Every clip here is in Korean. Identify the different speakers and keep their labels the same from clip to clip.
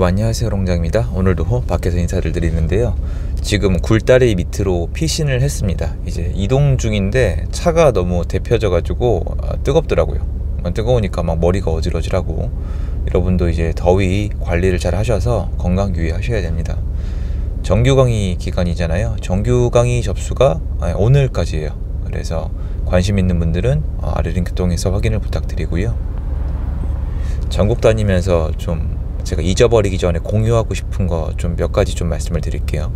Speaker 1: 안녕하세요, 롱장입니다. 오늘도 밖에서 인사를 드리는데요. 지금 굴다리 밑으로 피신을 했습니다. 이제 이동 중인데 차가 너무 데펴져 가지고 뜨겁더라고요. 뜨거우니까 막 머리가 어질어질하고, 여러분도 이제 더위 관리를 잘 하셔서 건강 유의하셔야 됩니다. 정규 강의 기간이잖아요. 정규 강의 접수가 오늘까지예요. 그래서 관심 있는 분들은 아래 링크 통해서 확인을 부탁드리고요. 전국 다니면서 좀 제가 잊어버리기 전에 공유하고 싶은 거 좀 몇 가지 좀 말씀을 드릴게요.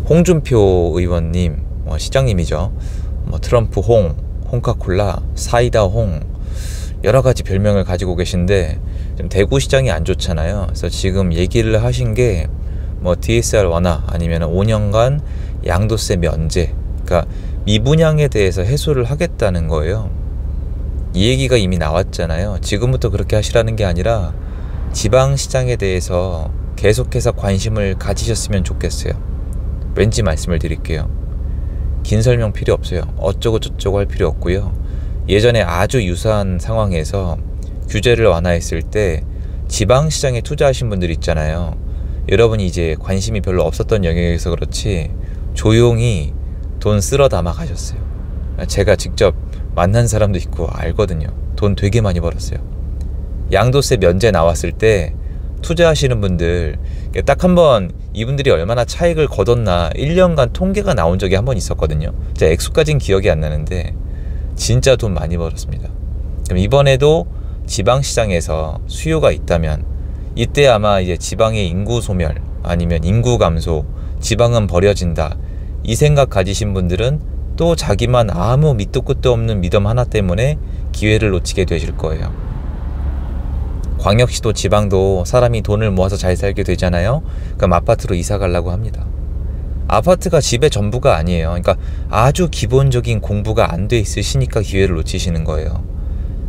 Speaker 1: 홍준표 의원님, 시장님이죠. 트럼프 홍, 홍카콜라, 사이다 홍, 여러 가지 별명을 가지고 계신데 좀 대구시장이 안 좋잖아요. 그래서 지금 얘기를 하신 게 DSR 완화 아니면 5년간 양도세 면제, 그러니까 미분양에 대해서 해소를 하겠다는 거예요. 이 얘기가 이미 나왔잖아요. 지금부터 그렇게 하시라는 게 아니라 지방시장에 대해서 계속해서 관심을 가지셨으면 좋겠어요. 왠지 말씀을 드릴게요. 긴 설명 필요 없어요. 어쩌고 저쩌고 할 필요 없고요. 예전에 아주 유사한 상황에서 규제를 완화했을 때 지방시장에 투자하신 분들 있잖아요. 여러분이 이제 관심이 별로 없었던 영역에서 그렇지 조용히 돈 쓸어 담아 가셨어요. 제가 직접 만난 사람도 있고 알거든요. 돈 되게 많이 벌었어요. 양도세 면제 나왔을 때 투자하시는 분들 딱 한 번 이분들이 얼마나 차익을 거뒀나 1년간 통계가 나온 적이 한 번 있었거든요. 제가 액수까지는 기억이 안 나는데 진짜 돈 많이 벌었습니다. 그럼 이번에도 지방시장에서 수요가 있다면 이때 아마 이제 지방의 인구 소멸 아니면 인구 감소, 지방은 버려진다, 이 생각 가지신 분들은 또 자기만 아무 밑도 끝도 없는 믿음 하나 때문에 기회를 놓치게 되실 거예요. 광역시도 지방도 사람이 돈을 모아서 잘 살게 되잖아요. 그럼 아파트로 이사 가려고 합니다. 아파트가 집의 전부가 아니에요. 그러니까 아주 기본적인 공부가 안 돼 있으시니까 기회를 놓치시는 거예요.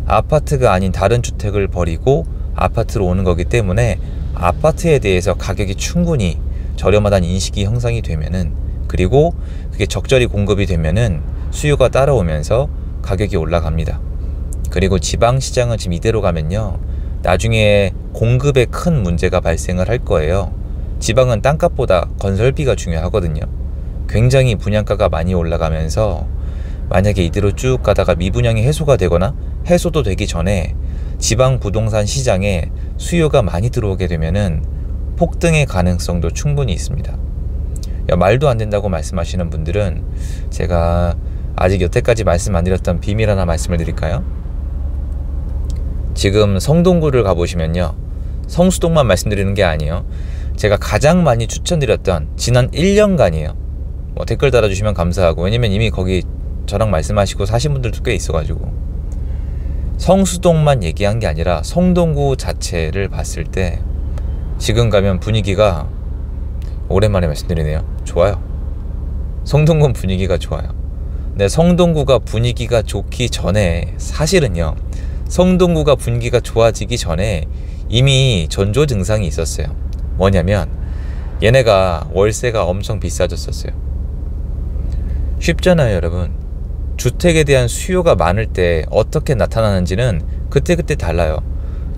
Speaker 1: 아파트가 아닌 다른 주택을 버리고 아파트로 오는 거기 때문에 아파트에 대해서 가격이 충분히 저렴하다는 인식이 형성이 되면은, 그리고 그게 적절히 공급이 되면은 수요가 따라오면서 가격이 올라갑니다. 그리고 지방시장은 지금 이대로 가면요, 나중에 공급에 큰 문제가 발생을 할 거예요. 지방은 땅값보다 건설비가 중요하거든요. 굉장히 분양가가 많이 올라가면서 만약에 이대로 쭉 가다가 미분양이 해소가 되거나 해소도 되기 전에 지방 부동산 시장에 수요가 많이 들어오게 되면은 폭등의 가능성도 충분히 있습니다. 말도 안 된다고 말씀하시는 분들은 제가 아직 여태까지 말씀 안 드렸던 비밀 하나 말씀을 드릴까요? 지금 성동구를 가보시면요, 성수동만 말씀드리는 게 아니에요. 제가 가장 많이 추천드렸던 지난 1년간이에요. 댓글 달아주시면 감사하고, 왜냐면 이미 거기 저랑 말씀하시고 사신 분들도 꽤 있어가지고. 성수동만 얘기한 게 아니라 성동구 자체를 봤을 때 지금 가면 분위기가, 오랜만에 말씀드리네요, 좋아요. 성동구 분위기가 좋아요. 근데 성동구가 분위기가 좋기 전에, 사실은요, 성동구가 분위기가 좋아지기 전에 이미 전조 증상이 있었어요. 뭐냐면 얘네가 월세가 엄청 비싸졌었어요. 쉽잖아요, 여러분. 주택에 대한 수요가 많을 때 어떻게 나타나는지는 그때그때 달라요.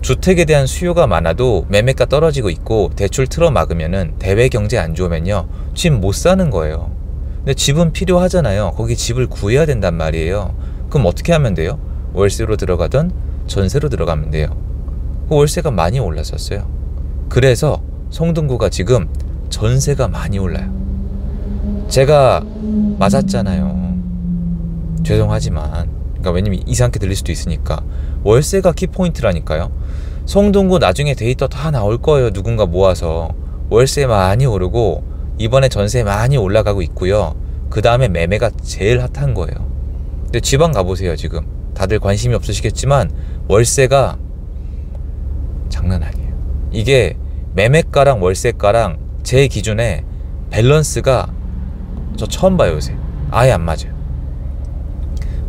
Speaker 1: 주택에 대한 수요가 많아도 매매가 떨어지고 있고 대출 틀어 막으면은, 대외 경제 안 좋으면요, 집 못 사는 거예요. 근데 집은 필요하잖아요. 거기 집을 구해야 된단 말이에요. 그럼 어떻게 하면 돼요? 월세로 들어가든 전세로 들어가면 돼요. 그 월세가 많이 올랐었어요. 그래서 성동구가 지금 전세가 많이 올라요. 제가 맞았잖아요. 죄송하지만, 그러니까 왜냐면 이상하게 들릴 수도 있으니까. 월세가 키포인트라니까요. 성동구 나중에 데이터 다 나올 거예요. 누군가 모아서. 월세 많이 오르고 이번에 전세 많이 올라가고 있고요. 그 다음에 매매가 제일 핫한 거예요. 근데 지방 가보세요. 지금 다들 관심이 없으시겠지만 월세가 장난 아니에요. 이게 매매가랑 월세가랑 제 기준에 밸런스가 저 처음 봐요. 요새 아예 안 맞아요.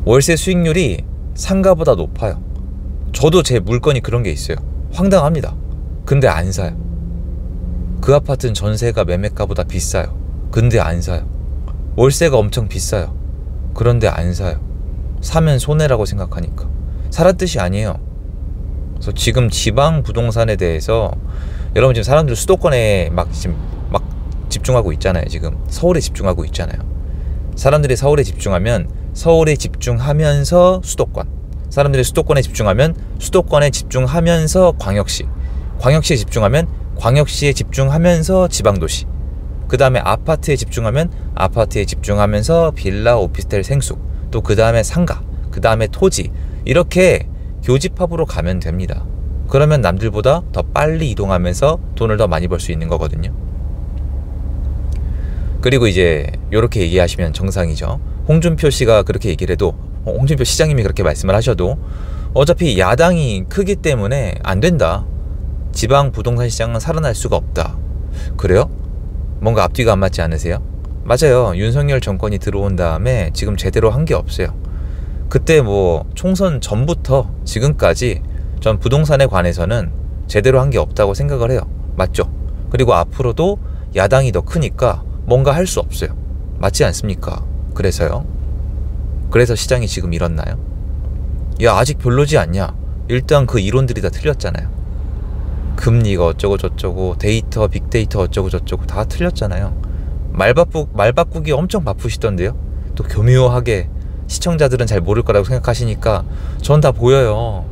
Speaker 1: 월세 수익률이 상가보다 높아요. 저도 제 물건이 그런 게 있어요. 황당합니다. 근데 안 사요. 그 아파트는 전세가 매매가보다 비싸요. 근데 안 사요. 월세가 엄청 비싸요. 그런데 안 사요. 사면 손해라고 생각하니까. 사란 뜻이 아니에요. 그래서 지금 지방 부동산에 대해서 여러분 지금 사람들 수도권에 막 집중하고 있잖아요. 지금 서울에 집중하고 있잖아요. 사람들이 서울에 집중하면 서울에 집중하면서 수도권, 사람들이 수도권에 집중하면 수도권에 집중하면서 광역시, 광역시에 집중하면 광역시에 집중하면서 지방도시, 그 다음에 아파트에 집중하면 아파트에 집중하면서 빌라, 오피스텔, 생수, 또 그 다음에 상가, 그 다음에 토지, 이렇게 교집합으로 가면 됩니다. 그러면 남들보다 더 빨리 이동하면서 돈을 더 많이 벌 수 있는 거거든요. 그리고 이제 이렇게 얘기하시면 정상이죠. 홍준표 씨가 그렇게 얘기를 해도, 홍준표 시장님이 그렇게 말씀을 하셔도 어차피 야당이 크기 때문에 안 된다. 지방 부동산 시장은 살아날 수가 없다. 그래요? 뭔가 앞뒤가 안 맞지 않으세요? 맞아요. 윤석열 정권이 들어온 다음에 지금 제대로 한 게 없어요. 그때 뭐 총선 전부터 지금까지 전 부동산에 관해서는 제대로 한 게 없다고 생각을 해요. 맞죠? 그리고 앞으로도 야당이 더 크니까 뭔가 할 수 없어요. 맞지 않습니까? 그래서요. 그래서 시장이 지금 이렇나요? 야, 아직 별로지 않냐? 일단 그 이론들이 다 틀렸잖아요. 금리가 어쩌고 저쩌고, 데이터, 빅데이터 어쩌고 저쩌고 다 틀렸잖아요. 말 바꾸기 엄청 바쁘시던데요. 또 교묘하게 시청자들은 잘 모를 거라고 생각하시니까 전 다 보여요.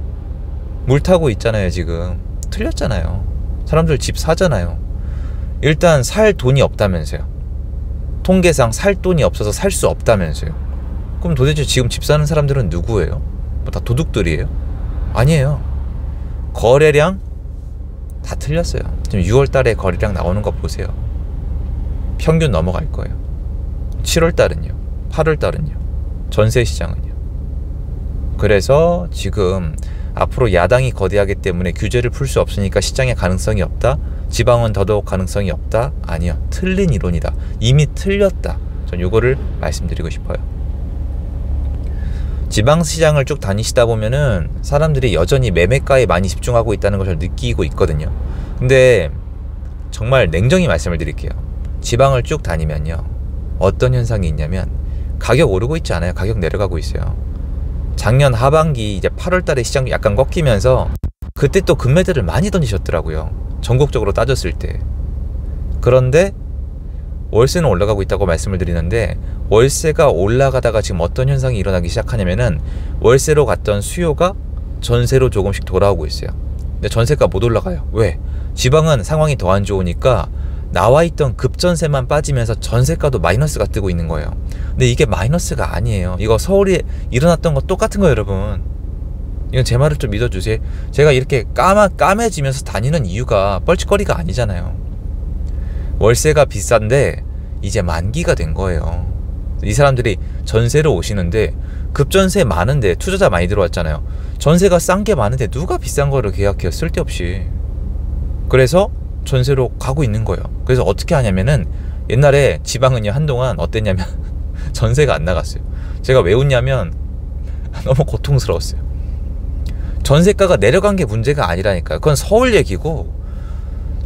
Speaker 1: 물 타고 있잖아요. 지금 틀렸잖아요. 사람들 집 사잖아요. 일단 살 돈이 없다면서요. 통계상 살 돈이 없어서 살 수 없다면서요. 그럼 도대체 지금 집 사는 사람들은 누구예요? 뭐 다 도둑들이에요? 아니에요. 거래량 다 틀렸어요. 지금 6월 달에 거래량 나오는 거 보세요. 평균 넘어갈 거예요. 7월 달은요. 8월 달은요. 전세 시장은요. 그래서 지금 앞으로 야당이 거대하기 때문에 규제를 풀 수 없으니까 시장에 가능성이 없다. 지방은 더더욱 가능성이 없다. 아니요. 틀린 이론이다. 이미 틀렸다. 전 요거를 말씀드리고 싶어요. 지방시장을 쭉 다니시다 보면은 사람들이 여전히 매매가에 많이 집중하고 있다는 걸 느끼고 있거든요. 근데 정말 냉정히 말씀을 드릴게요. 지방을 쭉 다니면요. 어떤 현상이 있냐면 가격 오르고 있지 않아요. 가격 내려가고 있어요. 작년 하반기 이제 8월 달에 시장이 약간 꺾이면서 그때 또 금매들을 많이 던지셨더라고요. 전국적으로 따졌을 때. 그런데 월세는 올라가고 있다고 말씀을 드리는데 월세가 올라가다가 지금 어떤 현상이 일어나기 시작하냐면은 월세로 갔던 수요가 전세로 조금씩 돌아오고 있어요. 근데 전세가 못 올라가요. 왜? 지방은 상황이 더 안 좋으니까 나와있던 급전세만 빠지면서 전세가도 마이너스가 뜨고 있는 거예요. 근데 이게 마이너스가 아니에요. 이거 서울에 일어났던 거 똑같은 거예요, 여러분. 이건 제 말을 좀 믿어주세요. 제가 이렇게 까매지면서 다니는 이유가 뻘짓거리가 아니잖아요. 월세가 비싼데 이제 만기가 된 거예요. 이 사람들이 전세로 오시는데 급전세 많은데 투자자 많이 들어왔잖아요. 전세가 싼 게 많은데 누가 비싼 거를 계약해요? 쓸데없이. 그래서 전세로 가고 있는 거예요. 그래서 어떻게 하냐면은 옛날에 지방은요 한동안 어땠냐면 전세가 안 나갔어요. 제가 왜 웃냐면 너무 고통스러웠어요. 전세가가 내려간 게 문제가 아니라니까요. 그건 서울 얘기고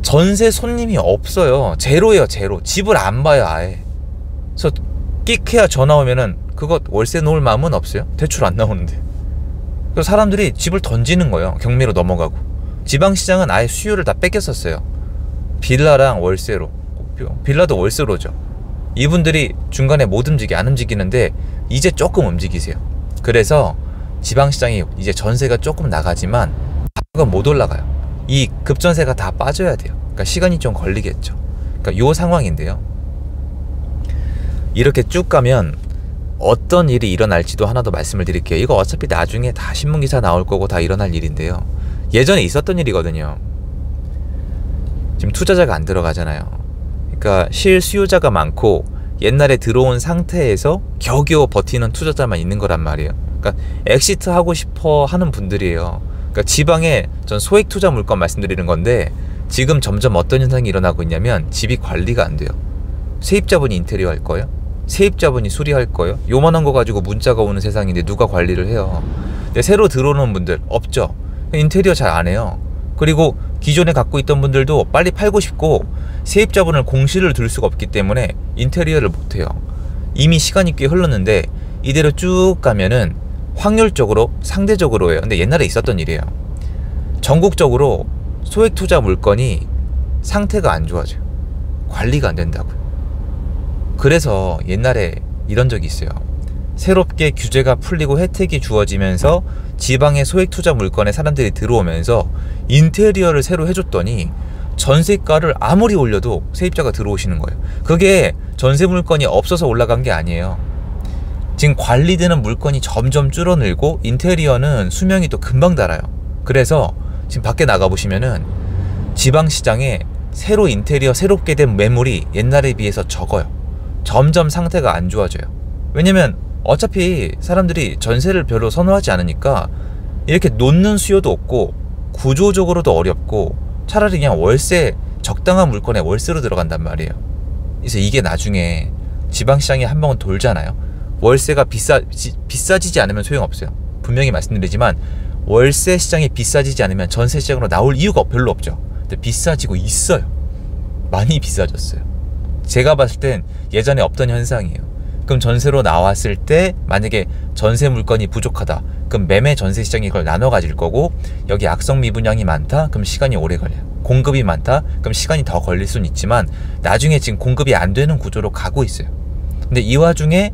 Speaker 1: 전세 손님이 없어요. 제로예요, 제로. 집을 안 봐요, 아예. 그래서 끽해야 전화 오면은 그거 월세 놓을 마음은 없어요. 대출 안 나오는데. 그래서 사람들이 집을 던지는 거예요. 경매로 넘어가고. 지방시장은 아예 수요를 다 뺏겼었어요. 빌라랑 월세로. 빌라도 월세로죠. 이분들이 중간에 못 안 움직이는데 이제 조금 움직이세요. 그래서 지방시장이 이제 전세가 조금 나가지만 가격은 못 올라가요. 이 급전세가 다 빠져야 돼요. 그러니까 시간이 좀 걸리겠죠. 그러니까 요 상황인데요. 이렇게 쭉 가면 어떤 일이 일어날지도 하나 더 말씀을 드릴게요. 이거 어차피 나중에 다 신문기사 나올 거고 다 일어날 일인데요. 예전에 있었던 일이거든요. 지금 투자자가 안 들어가잖아요. 그러니까 실수요자가 많고 옛날에 들어온 상태에서 겨우겨우 버티는 투자자만 있는 거란 말이에요. 그러니까 엑시트 하고 싶어 하는 분들이에요. 그러니까 지방에 전 소액 투자 물건 말씀드리는 건데 지금 점점 어떤 현상이 일어나고 있냐면 집이 관리가 안 돼요. 세입자분이 인테리어 할 거예요? 세입자분이 수리할 거예요? 요만한 거 가지고 문자가 오는 세상인데 누가 관리를 해요? 근데 새로 들어오는 분들 없죠? 인테리어 잘 안 해요. 그리고 기존에 갖고 있던 분들도 빨리 팔고 싶고 세입자분을 공실을 둘 수가 없기 때문에 인테리어를 못해요. 이미 시간이 꽤 흘렀는데 이대로 쭉 가면은 확률적으로 상대적으로예요. 근데 옛날에 있었던 일이에요. 전국적으로 소액투자 물건이 상태가 안 좋아져요. 관리가 안 된다고요. 그래서 옛날에 이런 적이 있어요. 새롭게 규제가 풀리고 혜택이 주어지면서 지방의 소액투자 물건에 사람들이 들어오면서 인테리어를 새로 해줬더니 전세가를 아무리 올려도 세입자가 들어오시는 거예요. 그게 전세 물건이 없어서 올라간 게 아니에요. 지금 관리되는 물건이 점점 줄어들고 인테리어는 수명이 또 금방 달아요. 그래서 지금 밖에 나가보시면은 지방시장에 새로 인테리어 새롭게 된 매물이 옛날에 비해서 적어요. 점점 상태가 안 좋아져요. 왜냐면 어차피 사람들이 전세를 별로 선호하지 않으니까 이렇게 놓는 수요도 없고 구조적으로도 어렵고 차라리 그냥 월세, 적당한 물건에 월세로 들어간단 말이에요. 그래서 이게 나중에 지방시장이 한 번은 돌잖아요. 월세가 비싸지지 않으면 소용없어요. 분명히 말씀드리지만 월세 시장이 비싸지지 않으면 전세 시장으로 나올 이유가 별로 없죠. 근데 비싸지고 있어요. 많이 비싸졌어요. 제가 봤을 땐 예전에 없던 현상이에요. 그럼 전세로 나왔을 때 만약에 전세 물건이 부족하다. 그럼 매매 전세 시장이 이걸 나눠 가질 거고, 여기 악성 미분양이 많다. 그럼 시간이 오래 걸려요. 공급이 많다. 그럼 시간이 더 걸릴 수는 있지만 나중에 지금 공급이 안 되는 구조로 가고 있어요. 근데 이 와중에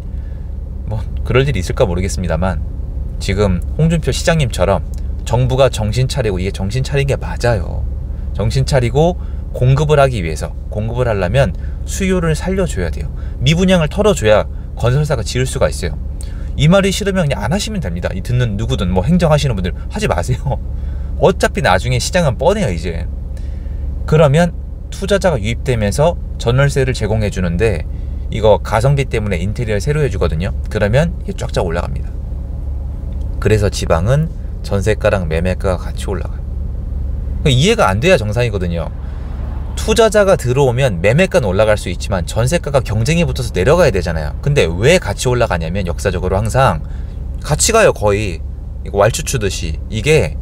Speaker 1: 뭐 그럴 일이 있을까 모르겠습니다만 지금 홍준표 시장님처럼 정부가 정신 차리고, 이게 정신 차린 게 맞아요. 정신 차리고 공급을 하기 위해서, 공급을 하려면 수요를 살려줘야 돼요. 미분양을 털어줘야 건설사가 지을 수가 있어요. 이 말이 싫으면 그냥 안 하시면 됩니다. 이 듣는 누구든 뭐 행정하시는 분들 하지 마세요. 어차피 나중에 시장은 뻔해요 이제. 그러면 투자자가 유입되면서 전월세를 제공해 주는데 이거 가성비 때문에 인테리어를 새로 해주거든요. 그러면 이게 쫙쫙 올라갑니다. 그래서 지방은 전세가랑 매매가가 같이 올라가요. 이해가 안 돼야 정상이거든요. 투자자가 들어오면 매매가는 올라갈 수 있지만 전세가가 경쟁이 붙어서 내려가야 되잖아요. 근데 왜 같이 올라가냐면 역사적으로 항상 같이 가요. 거의 이거 왈츠 추듯이. 이게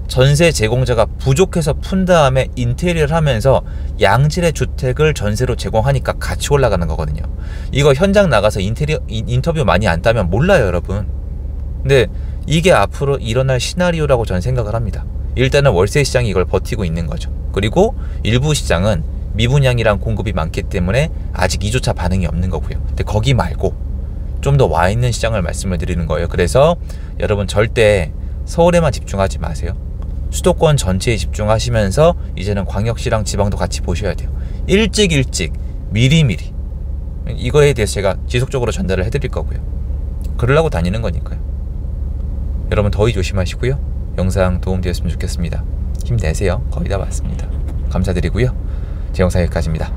Speaker 1: 전세 제공자가 부족해서 푼 다음에 인테리어를 하면서 양질의 주택을 전세로 제공하니까 같이 올라가는 거거든요. 이거 현장 나가서 인터뷰 많이 안 따면 몰라요 여러분. 근데 이게 앞으로 일어날 시나리오라고 저는 생각을 합니다. 일단은 월세 시장이 이걸 버티고 있는 거죠. 그리고 일부 시장은 미분양이랑 공급이 많기 때문에 아직 이조차 반응이 없는 거고요. 근데 거기 말고 좀 더 와 있는 시장을 말씀을 드리는 거예요. 그래서 여러분 절대 서울에만 집중하지 마세요. 수도권 전체에 집중하시면서 이제는 광역시랑 지방도 같이 보셔야 돼요. 일찍 미리미리 이거에 대해서 제가 지속적으로 전달을 해드릴 거고요. 그러려고 다니는 거니까요. 여러분 더위 조심하시고요. 영상 도움되었으면 좋겠습니다. 힘내세요. 거의 다 왔습니다. 감사드리고요. 제 영상 여기까지입니다.